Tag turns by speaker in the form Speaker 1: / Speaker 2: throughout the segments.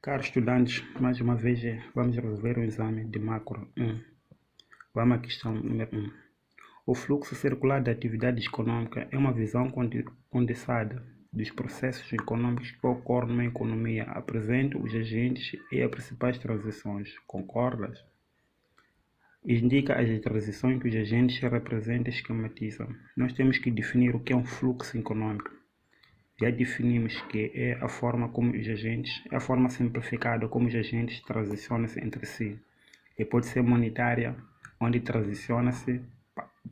Speaker 1: Caros estudantes, mais uma vez vamos resolver o exame de macro 1. Vamos à questão número 1. O fluxo circular da atividade econômica é uma visão condensada dos processos econômicos que ocorrem numa economia, apresenta os agentes e as principais transições. Concordas? Indica as transições que os agentes representam e esquematizam. Nós temos que definir o que é um fluxo econômico. Já definimos que é a forma como os agentes, é a forma simplificada como os agentes transicionam-se entre si. E pode ser monetária, onde transiciona-se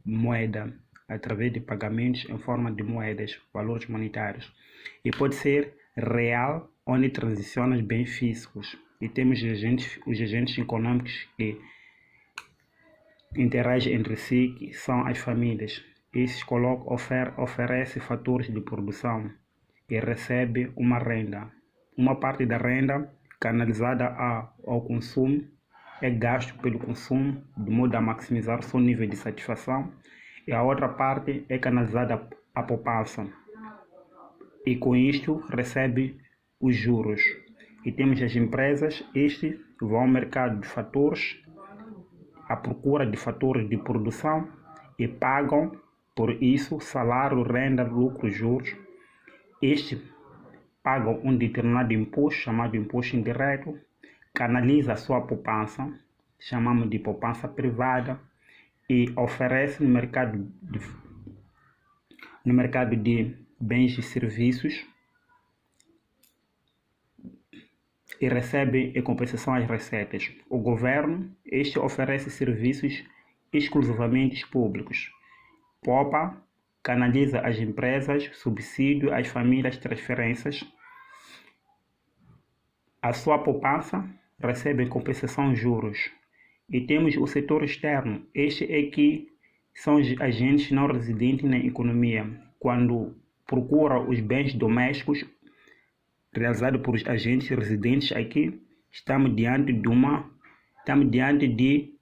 Speaker 1: moeda através de pagamentos em forma de moedas, valores monetários. E pode ser real, onde transiciona os bens físicos. E temos os agentes econômicos que interagem entre si, que são as famílias. Esses oferecem fatores de produção e recebe uma renda. Uma parte da renda canalizada ao consumo é gasto pelo consumo, de modo a maximizar seu nível de satisfação, e a outra parte é canalizada à poupança, e com isto recebe os juros. E temos as empresas, estes vão ao mercado de fatores, à procura de fatores de produção e pagam por isso salário, renda, lucro, juros. Estes pagam um determinado imposto, chamado imposto indireto, canaliza a sua poupança, chamamos de poupança privada, e oferece no mercado de bens e serviços e recebe em compensação as receitas. O governo, oferece serviços exclusivamente públicos, poupa, canaliza as empresas, subsídio às famílias, transferências. A sua poupança recebe em compensação juros. E temos o setor externo. Este é que são os agentes não residentes na economia, quando procura os bens domésticos realizados por agentes residentes aqui. Estamos diante de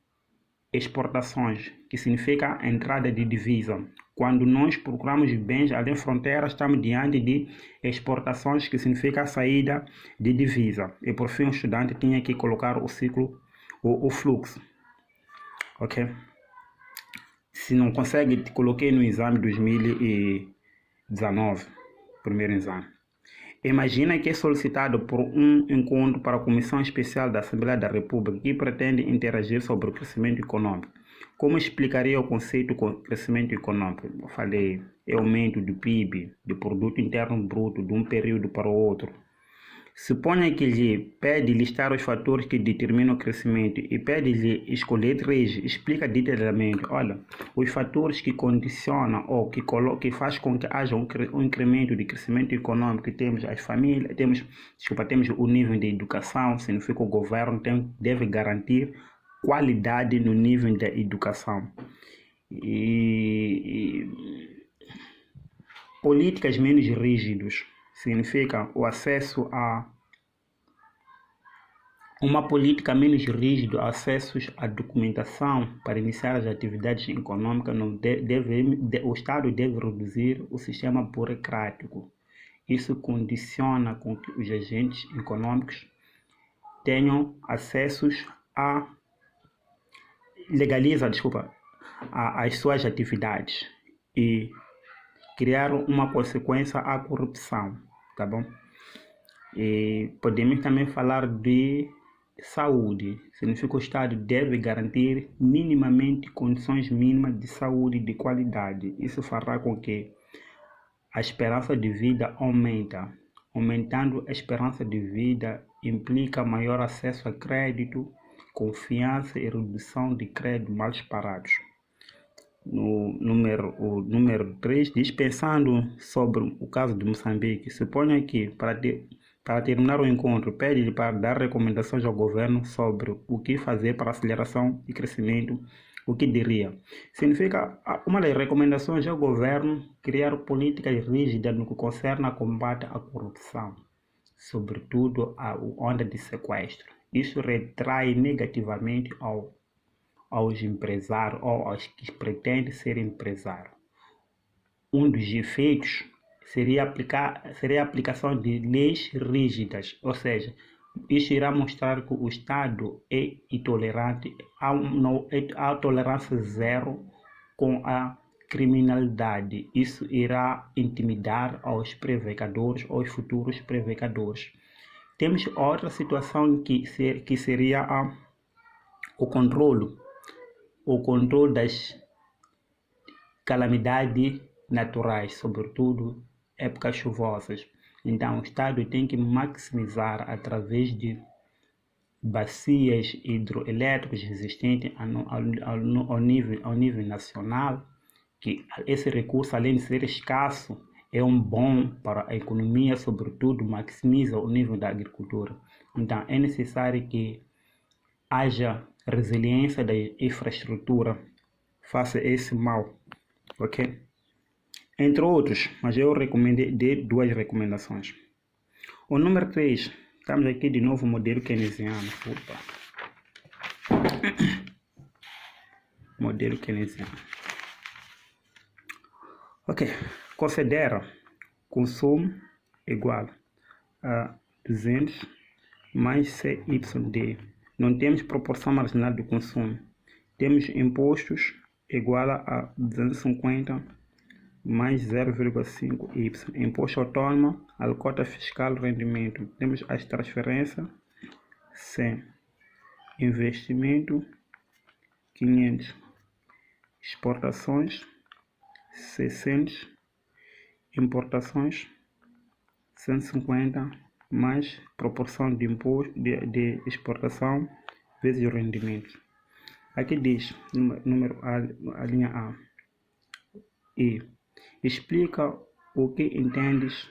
Speaker 1: exportações, que significa a entrada de divisa. Quando nós procuramos bens além fronteiras, estamos diante de exportações, que significa a saída de divisa. E por fim, o estudante tinha que colocar o ciclo, o fluxo. Ok? Se não consegue, te coloquei no exame 2019, primeiro exame. Imagina que é solicitado por um encontro para a Comissão Especial da Assembleia da República que pretende interagir sobre o crescimento econômico. Como explicaria o conceito de crescimento econômico? Eu falei, é aumento do PIB, do Produto Interno Bruto, de um período para o outro. Suponha que lhe pede listar os fatores que determinam o crescimento e pede-lhe escolher 3. Explica detalhadamente. Olha, os fatores que condicionam ou que faz com que haja um incremento de crescimento econômico. Temos as famílias, temos o nível de educação, significa que o governo deve garantir qualidade no nível da educação. E políticas menos rígidas. Significa o acesso a uma política menos rígida, acessos à documentação para iniciar as atividades econômicas. O Estado deve reduzir o sistema burocrático. Isso condiciona com que os agentes econômicos tenham acessos às suas atividades e criar uma consequência à corrupção, tá bom? E podemos também falar de saúde. Significa que o Estado deve garantir minimamente condições mínimas de saúde de qualidade. Isso fará com que a esperança de vida aumente. Aumentando a esperança de vida implica maior acesso a crédito, confiança e redução de crédito mal parados. O número 3 diz, pensando sobre o caso de Moçambique, suponha que para terminar o encontro, pede-lhe para dar recomendações ao governo sobre o que fazer para a aceleração e crescimento. O que diria? Significa, uma das recomendações ao governo criar políticas rígidas no que concerne a combate à corrupção, sobretudo a onda de sequestro. Isso retrai negativamente aos empresários ou aos que pretendem ser empresários. Um dos efeitos seria a aplicação de leis rígidas, ou seja, Isto irá mostrar que o Estado é intolerante, há tolerância zero com a criminalidade. Isso irá intimidar aos prevaricados, aos futuros prevaricados. Temos outra situação que seria o controle das calamidades naturais, sobretudo épocas chuvosas. Então, o Estado tem que maximizar através de bacias hidroelétricas existentes ao nível nacional, que esse recurso, além de ser escasso, é bom para a economia, sobretudo maximiza o nível da agricultura. Então, é necessário que haja resiliência da infraestrutura face a esse mal, ok? Entre outros, mas eu dei 2 recomendações. O número 3, estamos aqui de novo modelo keynesiano. Modelo keynesiano. Ok, considera consumo igual a 200 mais CYD. Não temos proporção marginal do consumo. Temos impostos igual a 250 mais 0,5Y. Imposto autônomo, alíquota fiscal, rendimento. Temos as transferências, 100. Investimento, 500. Exportações, 600. Importações, 150. Mais proporção de imposto de exportação vezes o rendimento. Aqui diz, a linha A. E explica o que entendes,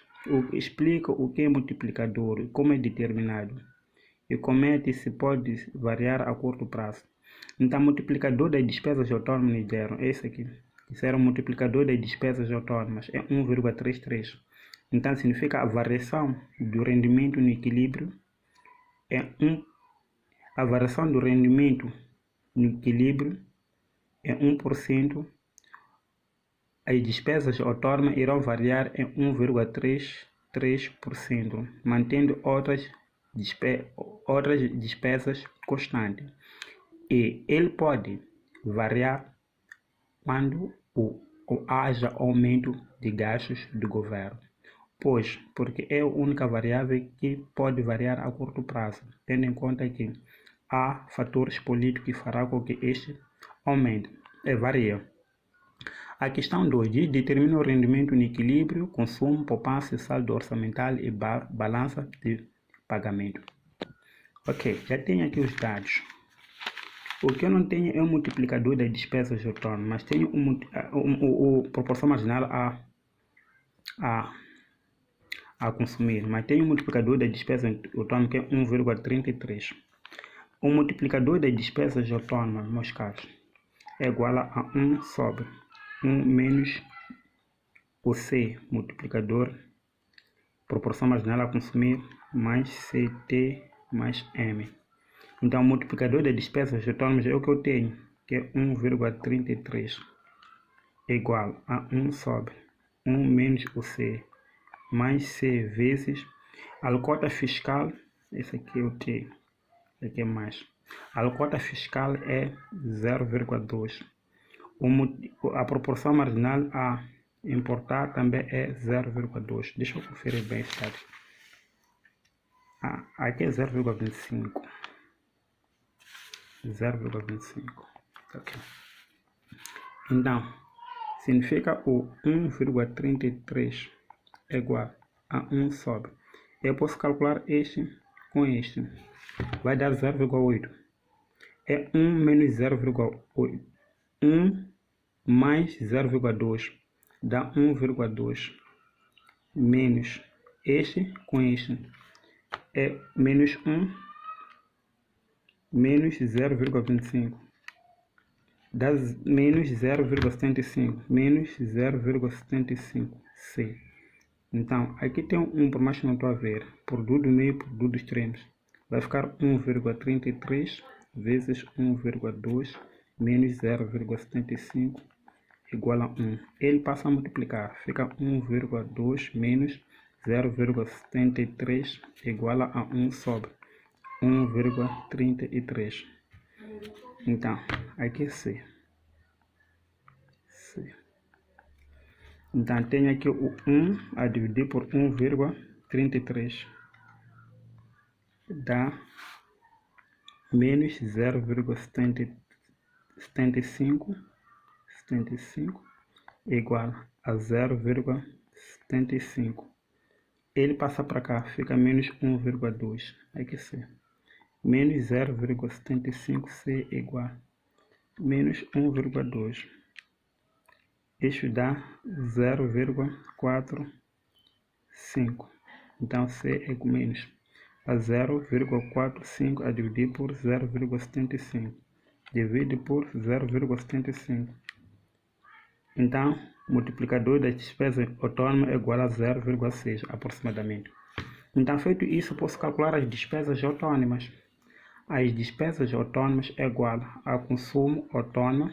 Speaker 1: explica o que é multiplicador e como é determinado, e como é que se pode variar a curto prazo. Então, multiplicador das despesas autônomas deram esse aqui. Isso era o multiplicador das despesas autônomas, é 1,33. Então, significa a variação do rendimento no equilíbrio a variação do rendimento no equilíbrio é 1%. As despesas autônomas irão variar em 1,33%, mantendo outras despesas constantes. E ele pode variar quando haja aumento de gastos do governo, porque é a única variável que pode variar a curto prazo, tendo em conta que há fatores políticos que farão com que este aumente e varie. A questão 2 diz: determina o rendimento no equilíbrio, consumo, poupança, saldo orçamental e balança de pagamento. Ok, já tenho aqui os dados. O que eu não tenho é um multiplicador das despesas autônomas, mas tenho o proporção marginal a consumir, mas tenho um multiplicador das despesas autônomas que é 1,33. O multiplicador das despesas autônomas, meus caros, é igual a 1 sobre 1 menos o C, multiplicador, proporção marginal a consumir, mais CT mais M. Então, o multiplicador das despesas autônomas é o que eu tenho, que é 1,33, igual a 1 sobre 1 menos o C, mais C vezes a alíquota fiscal, esse aqui eu tenho, esse aqui é mais. A alíquota fiscal é 0,2. A proporção marginal a importar também é 0,2. Deixa eu conferir bem esse dado. Aqui é 0,25. 0,25. Ok. Então, significa o 1,33 é igual a 1 sobre. Eu posso calcular este com este. Vai dar 0,8. É 1 menos 0,8. 1 mais 0,2 dá 1,2 menos este com este é menos 1 menos 0,25 dá menos 0,75 menos 0,75C. Então aqui tem por mais que não estou a ver, produto do meio, produto dos extremos, vai ficar 1,33 vezes 1,2 menos 0,75 igual a 1. Ele passa a multiplicar, fica 1,2 menos 0,73 igual a 1 sobre. 1,33. Então, aqui é C. Então, tenho aqui o 1 a dividir por 1,33. Dá menos 0,75 igual a 0,75. Ele passa para cá, fica menos 1,2. Aqui C. Menos 0,75C igual a menos 1,2. Isso dá 0,45. Então C é menos a 0,45 a dividir por 0,75. Divide por 0,75. Então, multiplicador das despesas autônomas é igual a 0,6 aproximadamente. Então, feito isso, posso calcular as despesas autônomas. As despesas autônomas é igual ao consumo autônomo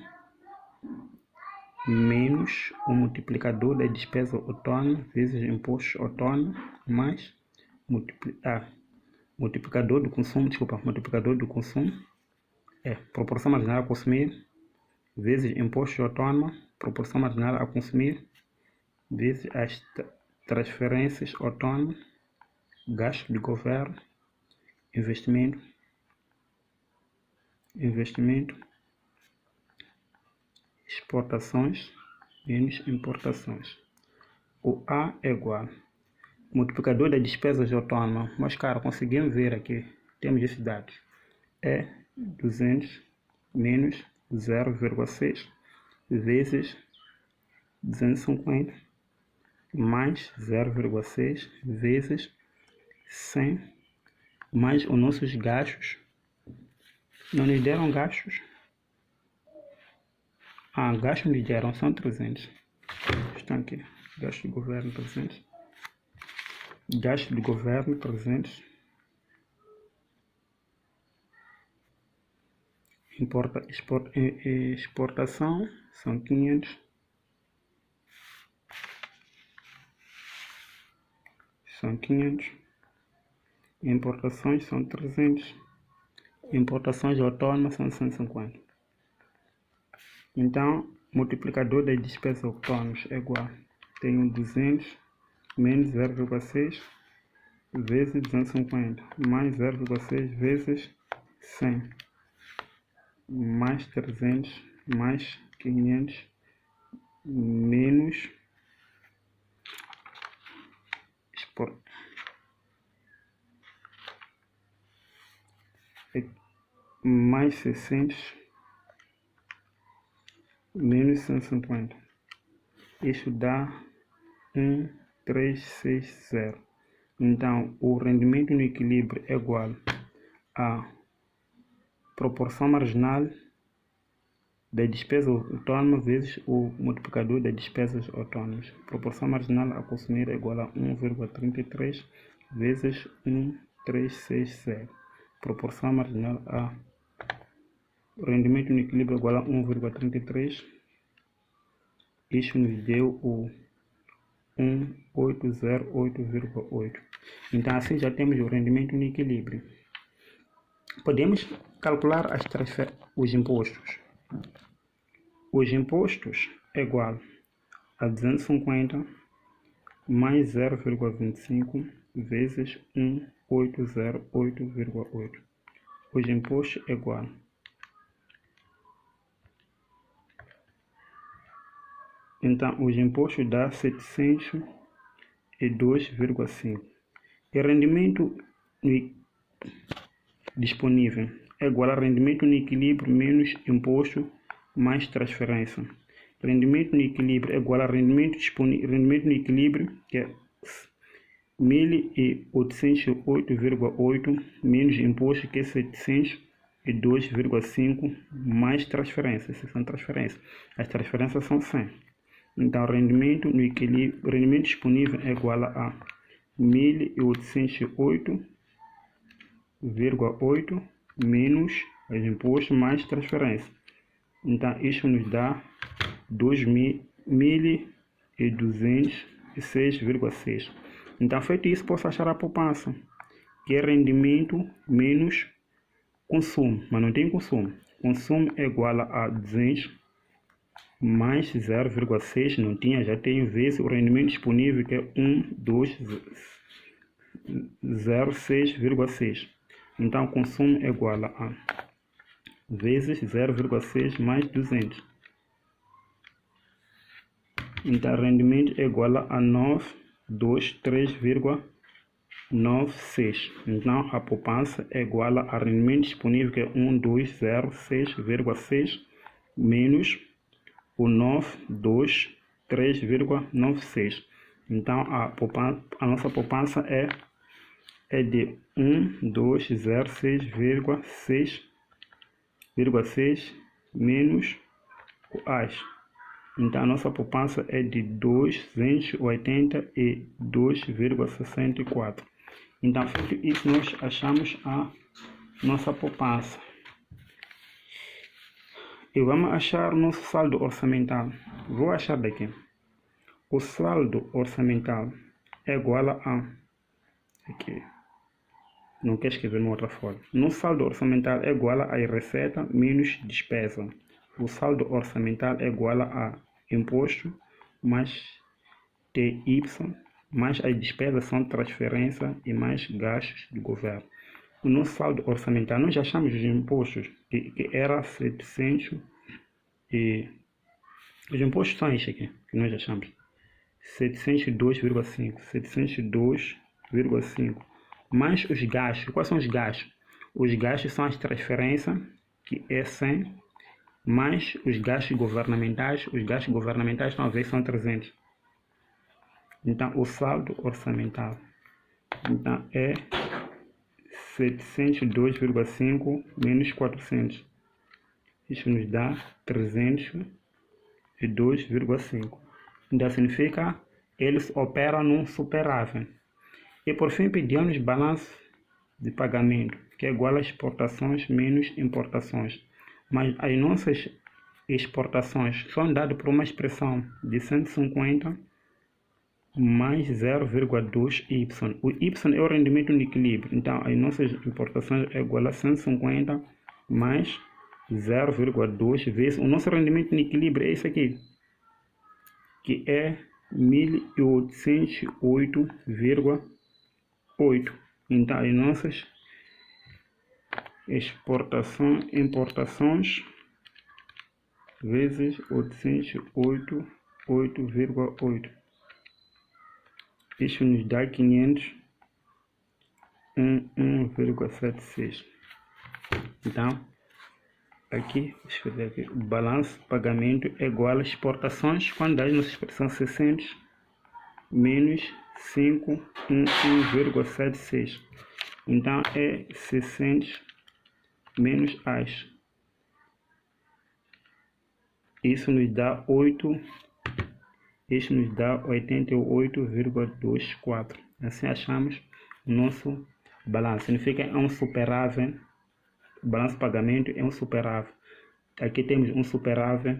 Speaker 1: menos o multiplicador da despesa autônoma vezes imposto autônomo mais multiplicador do consumo é proporção marginal a consumir vezes imposto autônomo, proporção marginal a consumir vezes as transferências autônomas, gasto de governo, investimento, exportações menos importações. O A é igual multiplicador das despesas autônomas. Mas, cara, conseguimos ver aqui, temos esses dados. É 200 menos 0,6 vezes 250 mais 0,6 vezes 100 mais os nossos gastos. Não nos deram gastos. Gastos nos deram, são 300. Estão aqui. Gasto de governo 300. Gasto de governo 300. Exportação são 500. Importações são 300. Importações autônomas são 150. Então, multiplicador das despesas autônomas é igual. Tenho 200 menos 0,6 vezes 250 mais 0,6 vezes 100 mais 300 mais 500 menos mais 600 menos 150. Isso dá 1,360. Então, o rendimento no equilíbrio é igual a proporção marginal da despesa autônoma vezes o multiplicador das despesas autônomas. Proporção marginal a consumir é igual a 1,33 vezes 1,360. Proporção marginal a rendimento no equilíbrio é igual a 1,33. Isso nos deu o 1808,8. Então, assim já temos o rendimento no equilíbrio. Podemos calcular os impostos. Os impostos é igual a 250 mais 0,25 vezes 1808,8. Os impostos é igual então os impostos dá 702,5. E rendimento disponível é igual a rendimento no equilíbrio menos imposto mais transferência. Rendimento no equilíbrio é igual a rendimento no equilíbrio, que é 1.808,8 menos imposto, que é 702,5 mais transferências. Essas são transferências. As transferências são 100. Então, rendimento no equilíbrio, rendimento disponível é igual a 1.808,8 menos os impostos mais transferência. Então, isso nos dá 2.206,6. Então, feito isso, posso achar a poupança. que é rendimento menos consumo, mas não tem consumo. Consumo é igual a 200 mais 0,6, não tinha, já tenho, vezes o rendimento disponível, que é 1206,6. Então, consumo é igual a vezes 0,6 mais 200. Então, rendimento é igual a 923,96. Então, a poupança é igual a rendimento disponível, que é 1206,6 menos o 923,96. Então, a nossa poupança é de 1206,6 menos o AS. Então, a nossa poupança é de 282,64. Então, feito isso, nós achamos a nossa poupança. E vamos achar o nosso saldo orçamental. Vou achar daqui. O saldo orçamental é igual a... Aqui. Não quero escrever de uma outra forma. No saldo orçamental é igual a receita menos despesa. O saldo orçamental é igual a imposto mais TY, mais as despesas são transferência e mais gastos do governo. O nosso saldo orçamental, nós já achamos os impostos, que era 700 e... Os impostos são estes aqui, que nós achamos. 702,5. Mais os gastos. Quais são os gastos? Os gastos são as transferências, que é 100, mais os gastos governamentais. Os gastos governamentais, talvez, são 300. Então, o saldo orçamental então, é 702,5 menos 400. Isso nos dá 302,5. Então, significa eles operam num superávit. E por fim, pedimos balanço de pagamento, que é igual a exportações menos importações. Mas as nossas exportações são dadas por uma expressão de 150 mais 0,2y. O y é o rendimento no equilíbrio. Então, as nossas importações é igual a 150 mais 0,2 vezes o nosso rendimento no equilíbrio é esse aqui, que é 1808,8. Então, as nossas importações vezes 808,8. Isso nos dá 501,76. Então, aqui, deixa eu ver aqui, o balanço de pagamento é igual a exportações, quando dá nossa expressão 600 menos 511,76. Então, é 600 menos AS. Isso nos dá 88,24. Assim achamos o nosso balanço. Significa que é um superávit. O balanço de pagamento é um superávit. Aqui temos um superávit,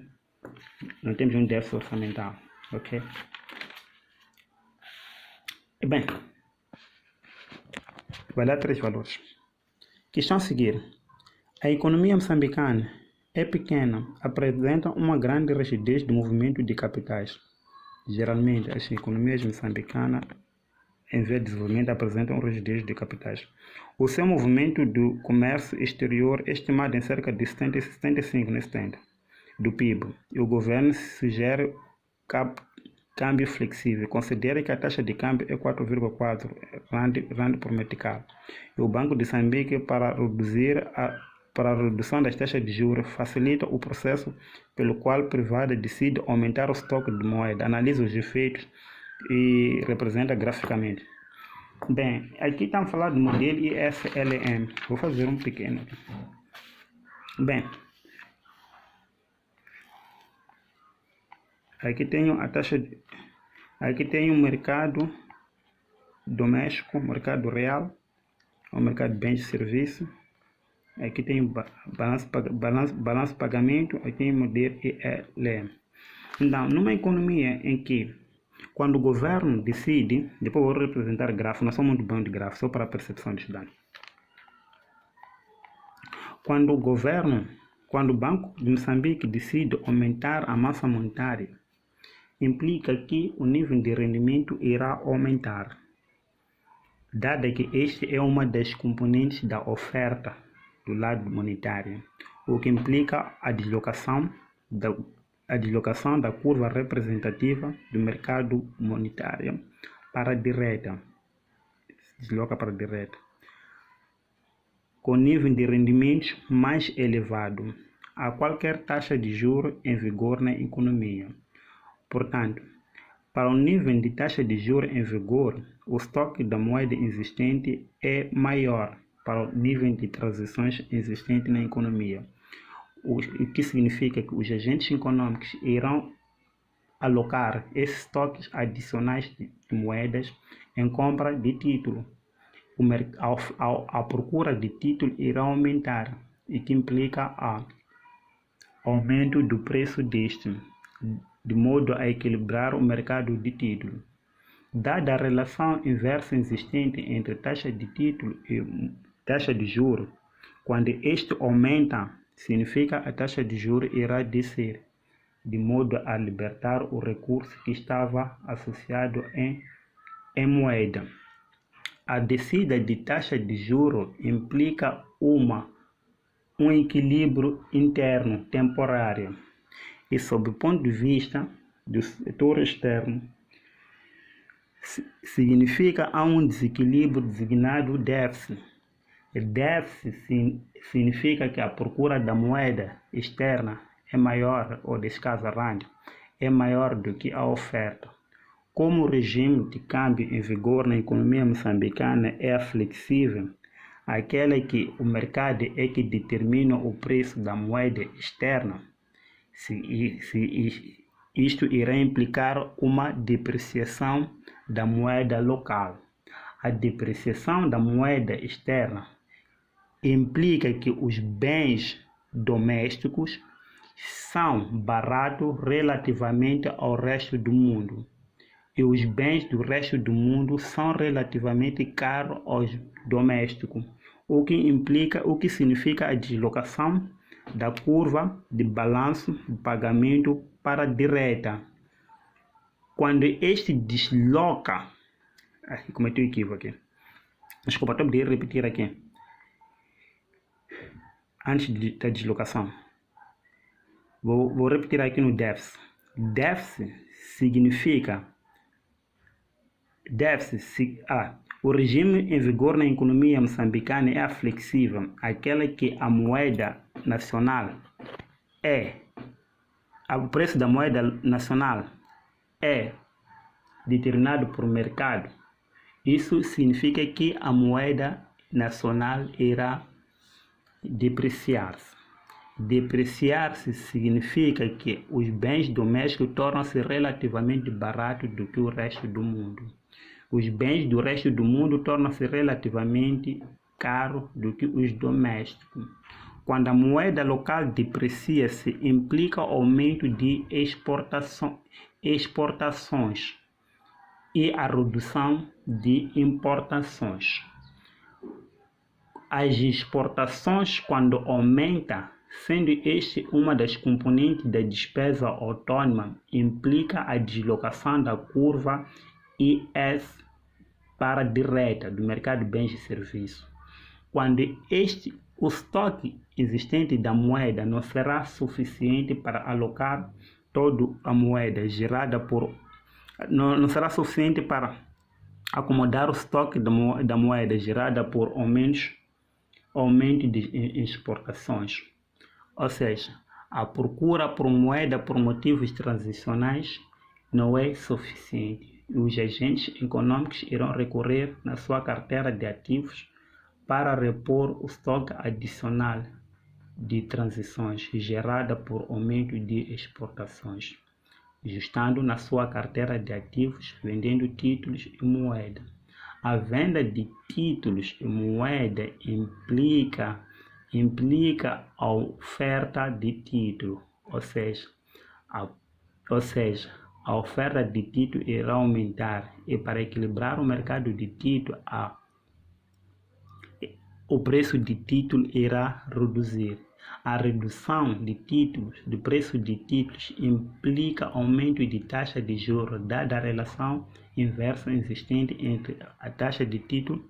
Speaker 1: não temos um déficit orçamental. Ok? Bem, vai dar 3 valores. Questão a seguir. A economia moçambicana é pequena, apresenta uma grande rigidez do movimento de capitais. Geralmente, as economias moçambicanas, em vez de desenvolvimento, apresentam rigidez de capitais. O seu movimento do comércio exterior é estimado em cerca de 75% do PIB. E o governo sugere câmbio flexível. Considera que a taxa de câmbio é 4,4 rand por metical. E o Banco de Moçambique, para a redução das taxas de juros, facilita o processo pelo qual o privado decide aumentar o estoque de moeda, analisa os efeitos e representa graficamente. Bem, aqui estamos falando do modelo ISLM. Vou fazer um pequeno aqui. Bem, aqui tenho a taxa de... Aqui tenho o mercado doméstico, mercado real, o mercado de bens e serviços. Aqui tem balanço de pagamento, aqui tem o modelo ILM. Então, numa economia em que Quando o governo decide, depois vou representar gráfico, não sou muito bom de gráfico, só para a percepção do estudante. Quando o Banco de Moçambique decide aumentar a massa monetária, implica que o nível de rendimento irá aumentar, dado que este é uma das componentes da oferta do lado monetário, o que implica a deslocação da curva representativa do mercado monetário para a direita, desloca para a direita, com nível de rendimentos mais elevado a qualquer taxa de juros em vigor na economia. Portanto, para o nível de taxa de juros em vigor, o estoque da moeda existente é maior para o nível de transações existente na economia, o que significa que os agentes econômicos irão alocar esses estoques adicionais de moedas em compra de título. A procura de título irá aumentar, e que implica aumento do preço deste, de modo a equilibrar o mercado de título. Dada a relação inversa existente entre taxa de título e taxa de juros, quando este aumenta, significa que a taxa de juros irá descer, de modo a libertar o recurso que estava associado em moeda. A descida de taxa de juros implica um equilíbrio interno temporário e, sob o ponto de vista do setor externo, significa há um desequilíbrio designado déficit. Déficit significa que a procura da moeda externa é maior, ou nesse caso a rand, é maior do que a oferta. Como o regime de câmbio em vigor na economia moçambicana é flexível, aquela que o mercado é que determina o preço da moeda externa, isto irá implicar uma depreciação da moeda local. A depreciação da moeda externa implica que os bens domésticos são baratos relativamente ao resto do mundo, e os bens do resto do mundo são relativamente caros aos domésticos, o que significa a deslocação da curva de balanço de pagamento para a direita. Quando este desloca, cometi um equívoco aqui. Desculpa, estou a repetir aqui. Antes da deslocação. Vou repetir aqui no déficit. Déficit significa o regime em vigor na economia moçambicana é flexível, aquela que a moeda nacional o preço da moeda nacional é determinado por mercado. Isso significa que a moeda nacional irá depreciar-se. Depreciar-se significa que os bens domésticos tornam-se relativamente baratos do que o resto do mundo. Os bens do resto do mundo tornam-se relativamente caros do que os domésticos. Quando a moeda local deprecia-se, implica aumento de exportações e a redução de importações. As exportações, quando aumentam, sendo este uma das componentes da despesa autônoma, implica a deslocação da curva IS para a direita do mercado de bens e serviços. Quando o estoque existente da moeda não será suficiente para alocar toda a moeda gerada não será suficiente para acomodar o estoque da moeda gerada por aumento de exportações. Ou seja, a procura por moeda por motivos transicionais não é suficiente. E os agentes econômicos irão recorrer na sua carteira de ativos para repor o estoque adicional de transições gerada por aumento de exportações, ajustando na sua carteira de ativos, vendendo títulos e moeda. A venda de títulos e moeda implica a oferta de título, ou seja, a oferta de título irá aumentar e para equilibrar o mercado de título, o preço de título irá reduzir. A redução de títulos, do preço de títulos, implica aumento de taxa de juros, dada a relação inversa existente entre a taxa de título,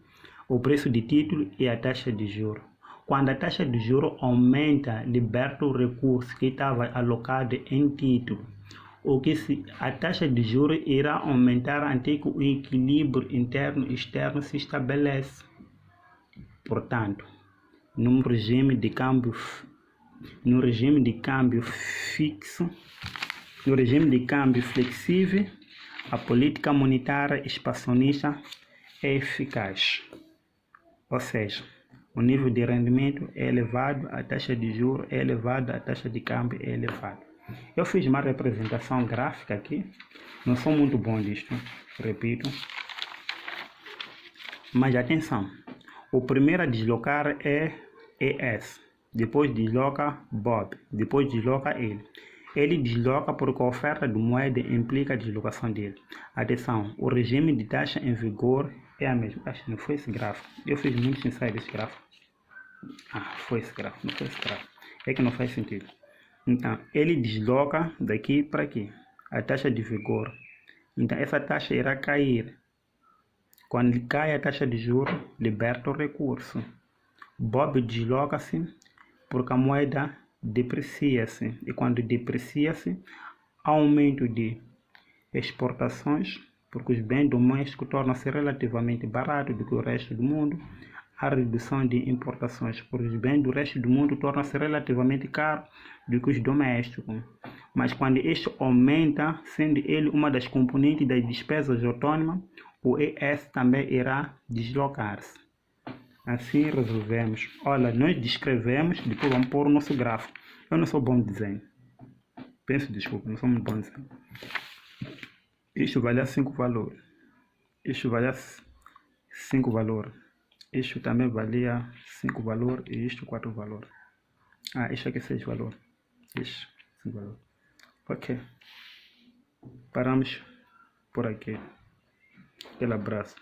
Speaker 1: o preço de título e a taxa de juros. Quando a taxa de juros aumenta, liberta o recurso que estava alocado em título. A taxa de juros irá aumentar até que o equilíbrio interno e externo se estabelece. Portanto, no regime de câmbio flexível, a política monetária expansionista é eficaz. Ou seja, o nível de rendimento é elevado, a taxa de juros é elevada, a taxa de câmbio é elevada. Eu fiz uma representação gráfica aqui, não sou muito bom disto, repito. Mas atenção, o primeiro a deslocar é ES, depois desloca Bob, depois desloca ele. Ele desloca porque a oferta de moeda implica a deslocação dele. Atenção, o regime de taxa em vigor é a mesma. Acho que não foi esse gráfico. Eu fiz muito sincero esse gráfico. Foi esse gráfico, não foi esse gráfico. É que não faz sentido. Então, ele desloca daqui para aqui, a taxa de vigor. Então, essa taxa irá cair. Quando cai a taxa de juros, liberta o recurso. Bob desloca-se porque a moeda deprecia-se. E quando deprecia-se, aumento de exportações, porque os bens domésticos tornam-se relativamente baratos do que o resto do mundo. A redução de importações, porque os bens do resto do mundo tornam-se relativamente caros do que os domésticos. Mas quando este aumenta, sendo ele uma das componentes das despesas autônomas, o ES também irá deslocar-se. Assim resolvemos. Olha, nós descrevemos, depois vamos pôr o nosso gráfico. Eu não sou bom de desenho. Peço desculpa, não sou muito bom de desenho. Isto vale 5 valores. Isto vale 5 valores. Isto também valia 5 valores e isto 4 valores. Isto aqui é 6 valores. Isto, 5 valores. Ok. Paramos por aqui. Aquele abraço.